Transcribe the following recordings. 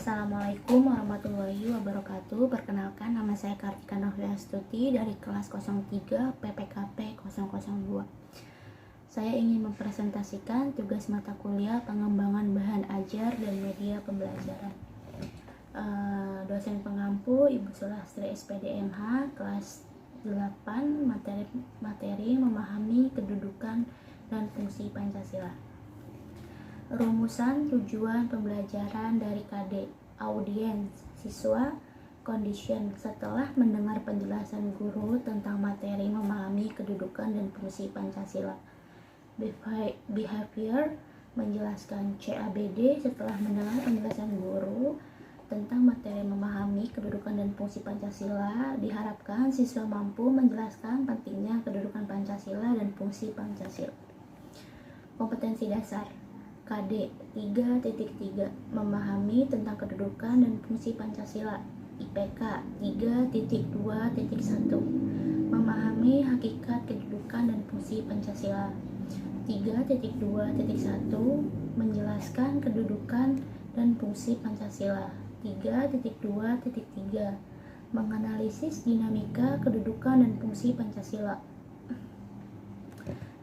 Assalamualaikum warahmatullahi wabarakatuh. Perkenalkan, nama saya Kartika Novyastuti dari kelas 03 PPKP 002. Saya ingin mempresentasikan tugas mata kuliah pengembangan bahan ajar dan media pembelajaran. Dosen pengampu Ibu Sulastri SPD MH, kelas 8, materi memahami kedudukan dan fungsi Pancasila. Rumusan tujuan pembelajaran dari KD, audiens, siswa, condition. Setelah mendengar penjelasan guru tentang materi memahami kedudukan dan fungsi Pancasila. Behavior, menjelaskan CABD. Setelah mendengar penjelasan guru tentang materi memahami kedudukan dan fungsi Pancasila, diharapkan siswa mampu menjelaskan pentingnya kedudukan Pancasila dan fungsi Pancasila. Kompetensi dasar KD 3.3, memahami tentang kedudukan dan fungsi Pancasila. IPK 3.2.1, memahami hakikat kedudukan dan fungsi Pancasila. 3.2.1, menjelaskan kedudukan dan fungsi Pancasila. 3.2.3, menganalisis dinamika kedudukan dan fungsi Pancasila.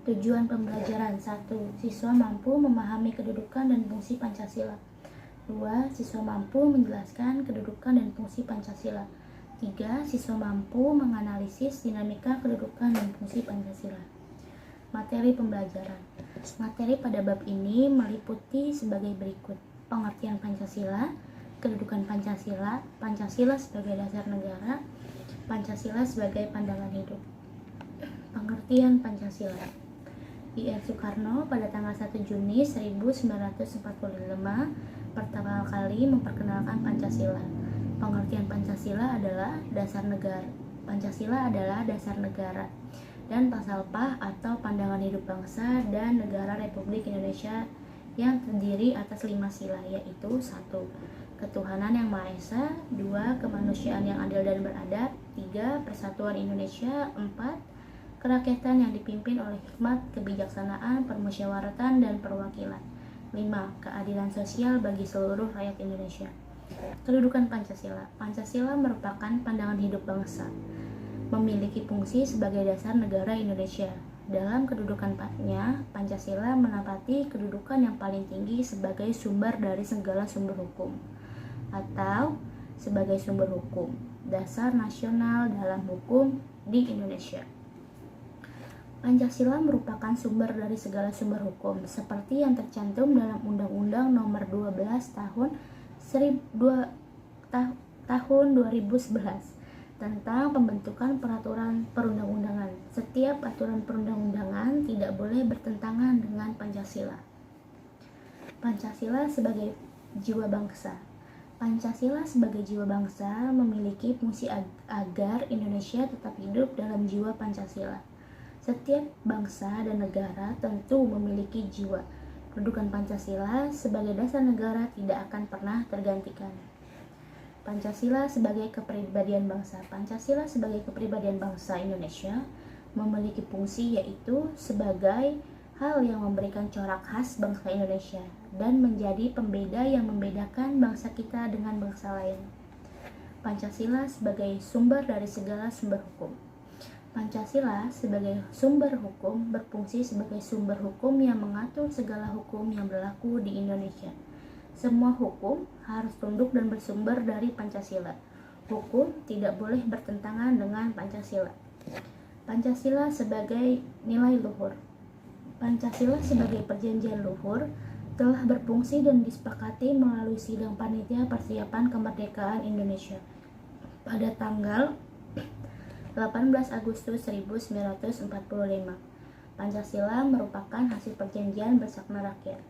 Tujuan pembelajaran 1. Siswa mampu memahami kedudukan dan fungsi Pancasila. 2. Siswa mampu menjelaskan kedudukan dan fungsi Pancasila. 3. Siswa mampu menganalisis dinamika kedudukan dan fungsi Pancasila. Materi pembelajaran. Materi pada bab ini meliputi sebagai berikut: pengertian Pancasila, kedudukan Pancasila, Pancasila sebagai dasar negara, Pancasila sebagai pandangan hidup. Pengertian Pancasila. I.R. Soekarno pada tanggal 1 Juni 1945 pertama kali memperkenalkan Pancasila. Pengertian Pancasila adalah dasar negara. Pancasila adalah dasar negara dan Pasalpah atau pandangan hidup bangsa dan negara Republik Indonesia yang terdiri atas 5 sila, yaitu 1. Ketuhanan yang Maha Esa, 2. Kemanusiaan yang adil dan beradab, 3. Persatuan Indonesia, 4. Kerakyatan yang dipimpin oleh hikmat, kebijaksanaan, permusyawaratan, dan perwakilan. 5. Keadilan sosial bagi seluruh rakyat Indonesia. Kedudukan Pancasila. Pancasila merupakan pandangan hidup bangsa, memiliki fungsi sebagai dasar negara Indonesia. Dalam kedudukannya, Pancasila menempati kedudukan yang paling tinggi sebagai sumber dari segala sumber hukum, atau sebagai sumber hukum dasar nasional dalam hukum di Indonesia. Pancasila merupakan sumber dari segala sumber hukum, seperti yang tercantum dalam Undang-Undang Nomor 12 Tahun 2011 tentang pembentukan peraturan perundang-undangan. Setiap aturan perundang-undangan tidak boleh bertentangan dengan Pancasila. Pancasila sebagai jiwa bangsa. Pancasila sebagai jiwa bangsa memiliki fungsi agar Indonesia tetap hidup dalam jiwa Pancasila. Setiap bangsa dan negara tentu memiliki jiwa. Kedudukan Pancasila sebagai dasar negara tidak akan pernah tergantikan. Pancasila sebagai kepribadian bangsa. Pancasila sebagai kepribadian bangsa Indonesia memiliki fungsi, yaitu sebagai hal yang memberikan corak khas bangsa Indonesia dan menjadi pembeda yang membedakan bangsa kita dengan bangsa lain. Pancasila sebagai sumber dari segala sumber hukum. Pancasila sebagai sumber hukum berfungsi sebagai sumber hukum yang mengatur segala hukum yang berlaku di Indonesia. Semua hukum harus tunduk dan bersumber dari Pancasila. Hukum tidak boleh bertentangan dengan Pancasila. Pancasila sebagai nilai luhur. Pancasila sebagai perjanjian luhur telah berfungsi dan disepakati melalui sidang panitia persiapan kemerdekaan Indonesia pada tanggal 18 Agustus 1945. Pancasila merupakan hasil perjanjian bersama rakyat.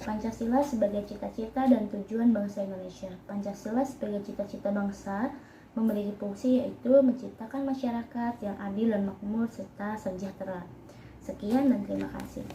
Pancasila sebagai cita-cita dan tujuan bangsa Indonesia. Pancasila sebagai cita-cita bangsa memiliki fungsi, yaitu menciptakan masyarakat yang adil dan makmur serta sejahtera. Sekian dan terima kasih.